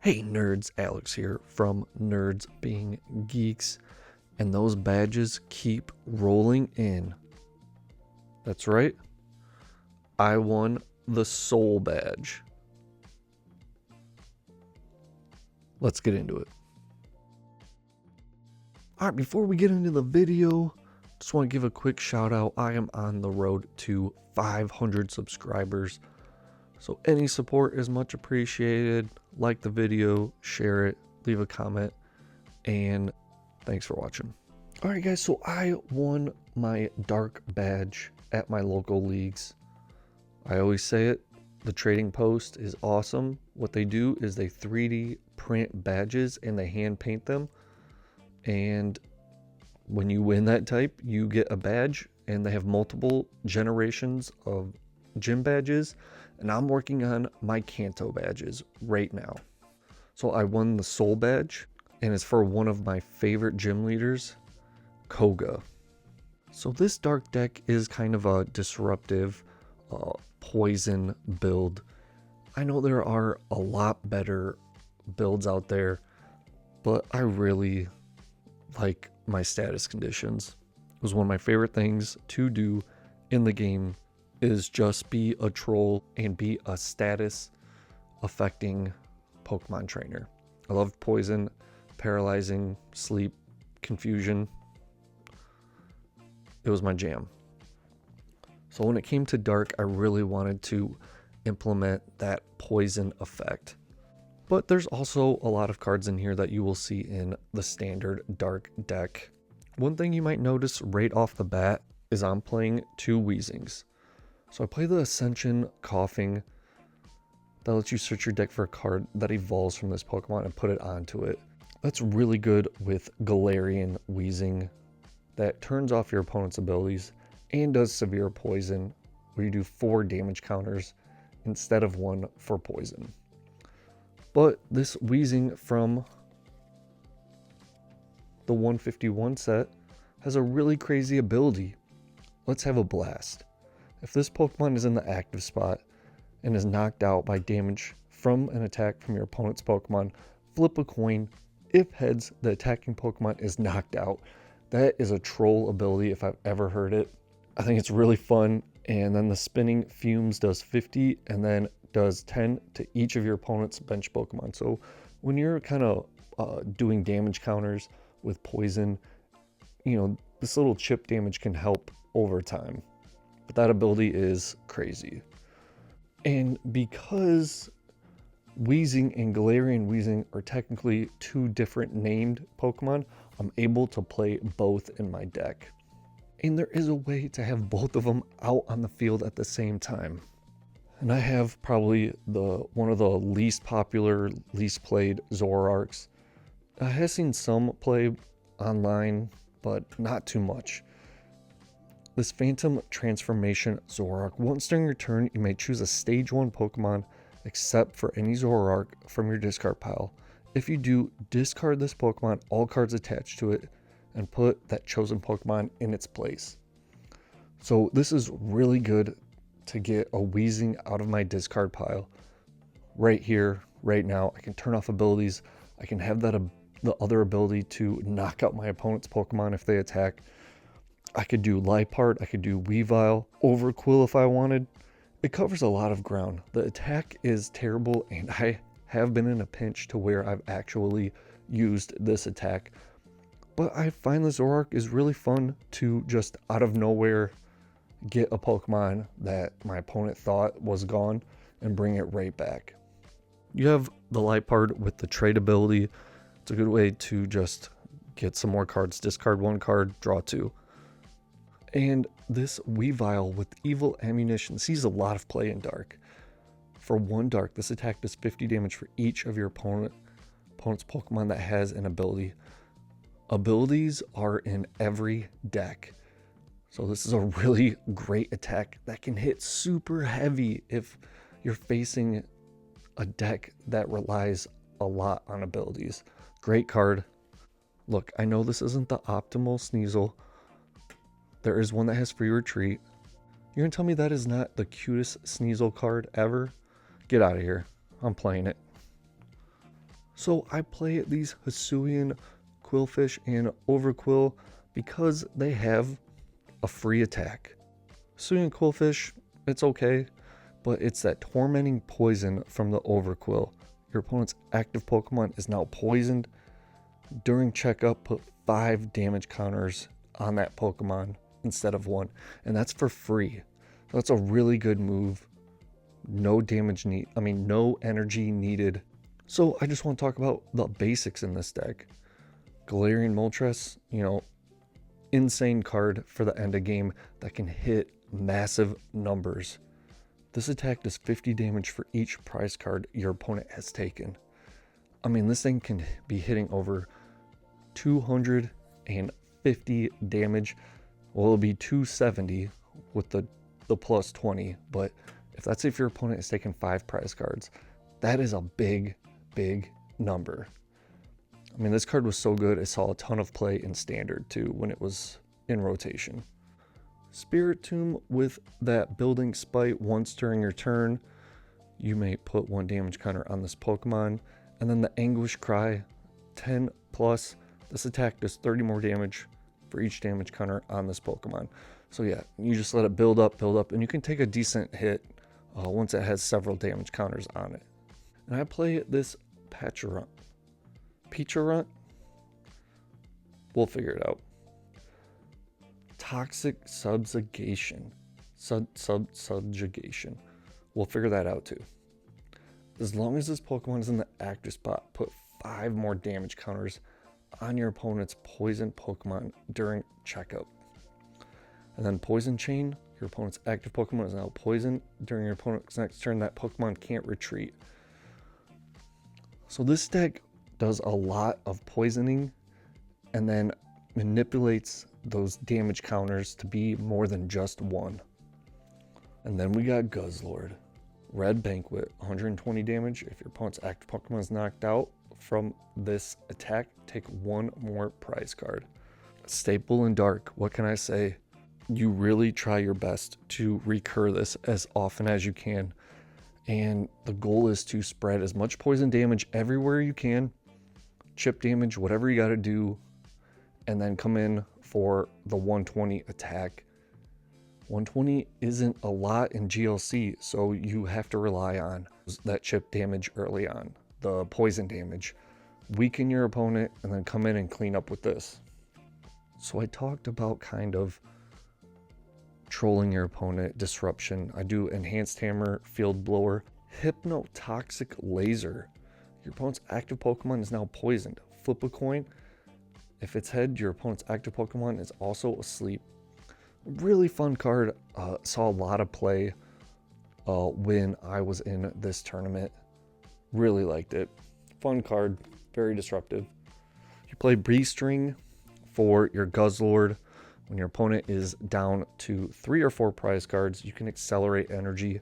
Hey nerds, Alex here from Nerds Being Geeks, and those badges keep rolling in. That's right, I won the Soul Badge. Let's get into it. Alright, before we get into the video, just want to give a quick shout out. I am on the road to 500 subscribers, so any support is much appreciated. Like the video, share it, leave a comment, and thanks for watching. Alright guys, so I won my Dark Badge at my local leagues. I always say it, the Trading Post is awesome. What they do is they 3D print badges and they hand paint them. And when you win that type, you get a badge, and they have multiple generations of gym badges. And I'm working on my Kanto badges right now. So I won the Soul Badge, and it's for one of my favorite gym leaders, Koga. So this dark deck is kind of a disruptive poison build. I know there are a lot better builds out there, but I really like my status conditions. It was one of my favorite things to do in the game is just be a troll and be a status affecting Pokemon trainer. I loved poison, paralyzing, sleep, confusion. It was my jam. So when it came to dark, I really wanted to implement that poison effect. But there's also a lot of cards in here that you will see in the standard dark deck. One thing you might notice right off the bat is I'm playing two Weezings. So I play the Ascension Coughing. That lets you search your deck for a card that evolves from this Pokemon and put it onto it. That's really good with Galarian Weezing. That turns off your opponent's abilities and does severe poison, where you do 4 damage counters instead of 1 for poison. But this Weezing from the 151 set has a really crazy ability. Let's have a blast. If this Pokemon is in the active spot and is knocked out by damage from an attack from your opponent's Pokemon, flip a coin. If heads, the attacking Pokemon is knocked out. That is a troll ability if I've ever heard it. I think it's really fun. And then the spinning fumes does 50 and then does 10 to each of your opponent's bench Pokemon. So when you're kind of doing damage counters with poison, you know, this little chip damage can help over time. But that ability is crazy. And because Weezing and Galarian Weezing are technically 2 different named Pokemon, I'm able to play both in my deck. And there is a way to have both of them out on the field at the same time. And I have probably one of the least popular, least played Zoroarks. I have seen some play online, but not too much. This Phantom Transformation Zoroark. Once during your turn, you may choose a Stage 1 Pokemon except for any Zoroark from your discard pile. If you do, discard this Pokemon, all cards attached to it, and put that chosen Pokemon in its place. So this is really good to get a Weezing out of my discard pile. Right here, right now, I can turn off abilities. I can have that the other ability to knock out my opponent's Pokemon if they attack. I could do Liepard, I could do Weavile, Overqwil if I wanted. It covers a lot of ground. The attack is terrible, and I have been in a pinch to where I've actually used this attack. But I find the Zoroark is really fun to just out of nowhere get a Pokemon that my opponent thought was gone and bring it right back. You have the Liepard with the trade ability. It's a good way to just get some more cards. Discard 1 card, draw 2. And this Weavile with Evil Ammunition sees a lot of play in Dark. For 1 Dark, this attack does 50 damage for each of your opponent's Pokemon that has an ability. Abilities are in every deck. So this is a really great attack that can hit super heavy if you're facing a deck that relies a lot on abilities. Great card. Look, I know this isn't the optimal Sneasel. There is one that has free retreat. You're gonna tell me that is not the cutest Sneasel card ever? Get out of here. I'm playing it. So I play these Hisuian Quillfish and Overquill because they have a free attack. Hisuian Quillfish, it's okay, but it's that tormenting poison from the Overquill. Your opponent's active Pokemon is now poisoned. During checkup, put 5 damage counters on that Pokemon instead of 1, and that's for free. So that's a really good move. No energy needed. So I just want to talk about the basics in this deck. Galarian Moltres, insane card for the end of game that can hit massive numbers. This attack does 50 damage for each prize card your opponent has taken. This thing can be hitting over 250 damage. Well, it'll be 270 with the plus 20, but if your opponent has taken 5 prize cards, that is a big number. This card was so good, it saw a ton of play in Standard too when it was in rotation. Spiritomb with that building spite once during your turn. You may put 1 damage counter on this Pokemon. And then the Anguish Cry, 10 plus. This attack does 30 more damage for each damage counter on this Pokemon. So yeah, you just let it build up, and you can take a decent hit once it has several damage counters on it. And I play this Pecharunt. We'll figure it out. Toxic Subjugation. Subjugation. We'll figure that out too. As long as this Pokemon is in the active spot, put 5 more damage counters on your opponent's poison Pokemon during checkup. And then Poison Chain. Your opponent's active Pokemon is now poisoned. During your opponent's next turn, that Pokemon can't retreat. So this deck does a lot of poisoning and then manipulates those damage counters to be more than just 1. And then we got Guzzlord. Red Banquet, 120 damage. If your opponent's active Pokemon is knocked out from this attack, take 1 more prize card. Staple and Dark, what can I say? You really try your best to recur this as often as you can. And the goal is to spread as much poison damage everywhere you can, chip damage, whatever you got to do, and then come in for the 120 attack. 120 isn't a lot in GLC, so you have to rely on that chip damage early on, the poison damage. Weaken your opponent and then come in and clean up with this. So I talked about kind of trolling your opponent, disruption. I do Enhanced Hammer, Field Blower, Hypnotoxic Laser. Your opponent's active Pokemon is now poisoned. Flip a coin. If it's head, your opponent's active Pokemon is also asleep. Really fun card. Saw a lot of play when I was in this tournament. Really liked it. Fun card. Very disruptive. You play Breestring for your Guzzlord. When your opponent is down to 3 or 4 prize cards, you can accelerate energy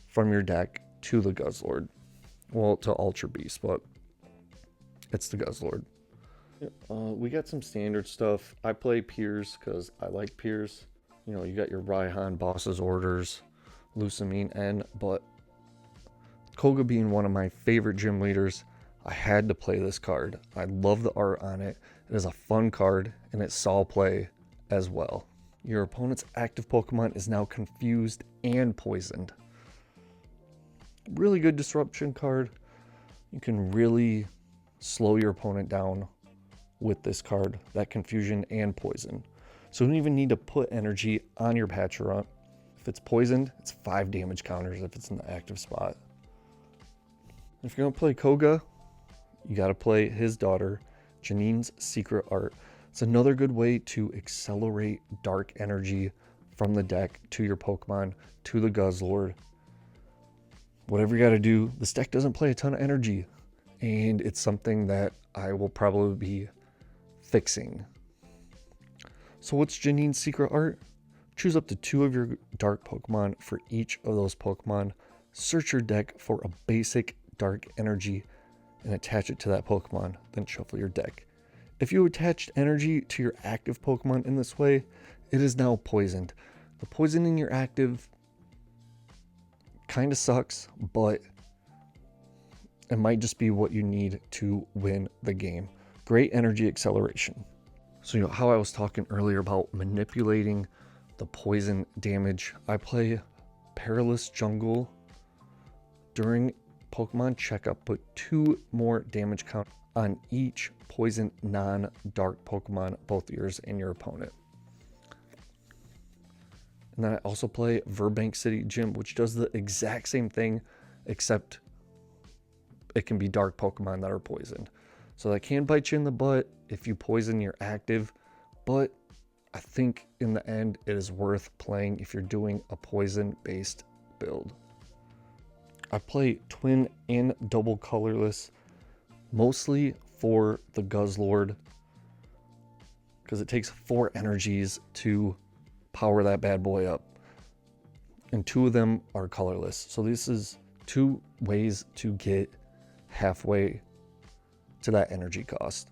from your deck to the Guzzlord. Well, to Ultra Beast, but it's the Guzzlord. We got some standard stuff. I play Piers because I like Piers. You got your Raihan, Boss's Orders, Lusamine N, but Koga being one of my favorite gym leaders, I had to play this card. I love the art on it. It is a fun card, and it saw play as well. Your opponent's active Pokemon is now confused and poisoned. Really good disruption card. You can really slow your opponent down with this card, that confusion and poison. So you don't even need to put energy on your Pecharunt. If it's poisoned, it's 5 damage counters if it's in the active spot. If you're gonna play Koga, you gotta play his daughter, Janine's Secret Art. It's another good way to accelerate dark energy from the deck to your Pokemon, to the Guzzlord. Whatever you gotta do, this deck doesn't play a ton of energy, and it's something that I will probably be fixing. So what's Janine's Secret Art? Choose up to 2 of your dark Pokemon for each of those Pokemon. Search your deck for a basic dark energy and attach it to that Pokemon, then shuffle your deck. If you attached energy to your active Pokemon in this way, it is now poisoned. The poisoning your active kind of sucks, but It might just be what you need to win the game. Great energy acceleration. So, how I was talking earlier about manipulating the poison damage, I play Perilous Jungle during Pokemon checkup, put 2 more damage count on each poison non-dark Pokemon, both yours and your opponent. And then I also play Verbank City Gym, which does the exact same thing, except it can be dark Pokemon that are poisoned. So that can bite you in the butt if you poison your active, but I think in the end it is worth playing if you're doing a poison-based build. I play twin and double colorless, mostly for the Guzzlord, because it takes 4 energies to power that bad boy up, and 2 of them are colorless. So this is 2 ways to get halfway to that energy cost.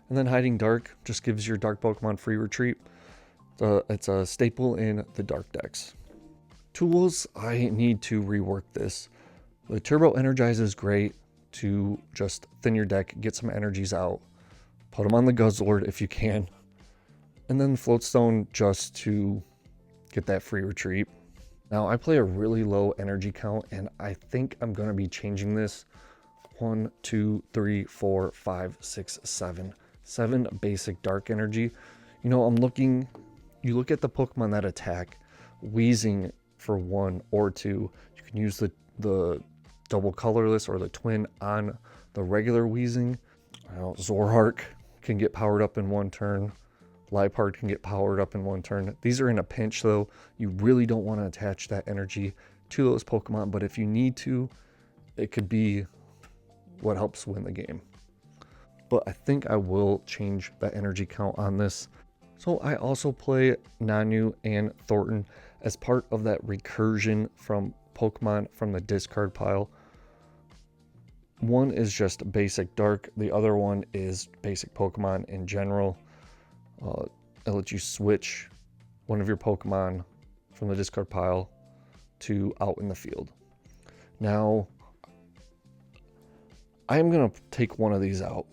And then Hiding Dark just gives your dark Pokemon free retreat. It's a staple in the dark decks. Tools, I need to rework this. The Turbo Energize is great to just thin your deck, get some energies out, put them on the Guzzlord if you can, and then Floatstone just to get that free retreat. Now I play a really low energy count, and I think I'm going to be changing this. 1, 2, 3, 4, 5, 6, 7. 7 basic dark energy. You look at the Pokemon that attack, Weezing for 1 or 2. You can use the double colorless or the twin on the regular Weezing. Zorark can get powered up in 1 turn. Liepard can get powered up in 1 turn. These are in a pinch though. You really don't want to attach that energy to those Pokemon, but if you need to, it could be what helps win the game. But I think I will change that energy count on this. So I also play Nanu and Thornton as part of that recursion from Pokemon from the discard pile. One is just basic dark, the other one is basic Pokemon in general. It lets you switch one of your Pokemon from the discard pile to out in the field. Now, I am going to take one of these out,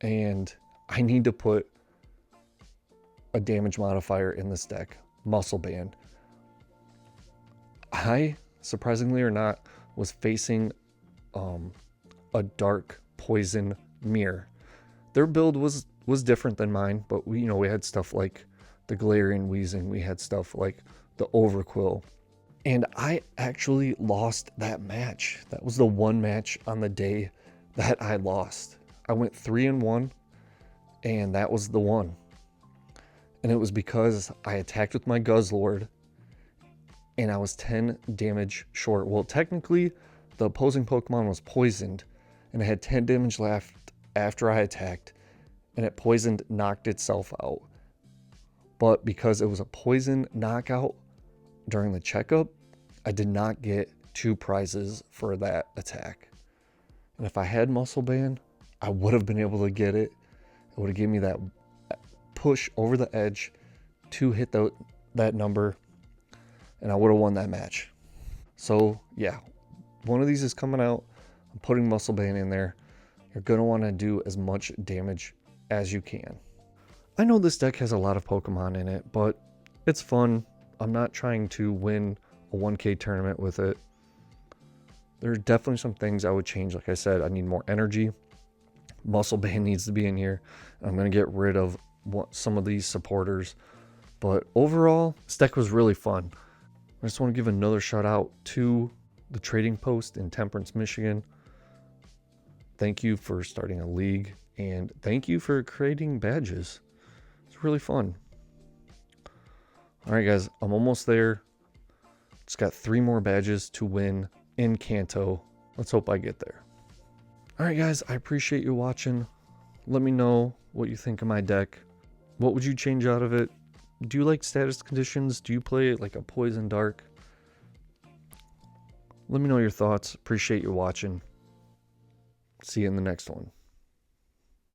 and I need to put a damage modifier in this deck, Muscle Band. I, surprisingly or not, was facing a dark poison mirror. Their build was different than mine, but we had stuff like the Galarian Weezing, we had stuff like the Overquill, and I actually lost that match. That was the one match on the day that I lost. I went 3-1, and that was the one. And it was because I attacked with my Guzzlord, and I was 10 damage short. Well, technically, the opposing Pokemon was poisoned, and it had 10 damage left after I attacked, and it poisoned, knocked itself out. But because it was a poison knockout during the checkup, I did not get 2 prizes for that attack. And if I had Muscle Band, I would have been able to get it. It would have given me that push over the edge to hit that number, and I would have won that match. So yeah, one of these is coming out. I'm putting Muscle Band in there. You're going to want to do as much damage as you can. I know this deck has a lot of Pokemon in it, but it's fun. I'm not trying to win a 1K tournament with it. There are definitely some things I would change. Like I said, I need more energy. Muscle Band needs to be in here. I'm going to get rid of some of these supporters. But overall, this deck was really fun. I just want to give another shout out to the Trading Post in Temperance, Michigan. Thank you for starting a league, and thank you for creating badges. It's really fun. All right, guys, I'm almost there. Just got 3 more badges to win in Kanto. Let's hope I get there. All right, guys, I appreciate you watching. Let me know what you think of my deck. What would you change out of it? Do you like status conditions? Do you play it like a poison dark? Let me know your thoughts. Appreciate you watching. See you in the next one.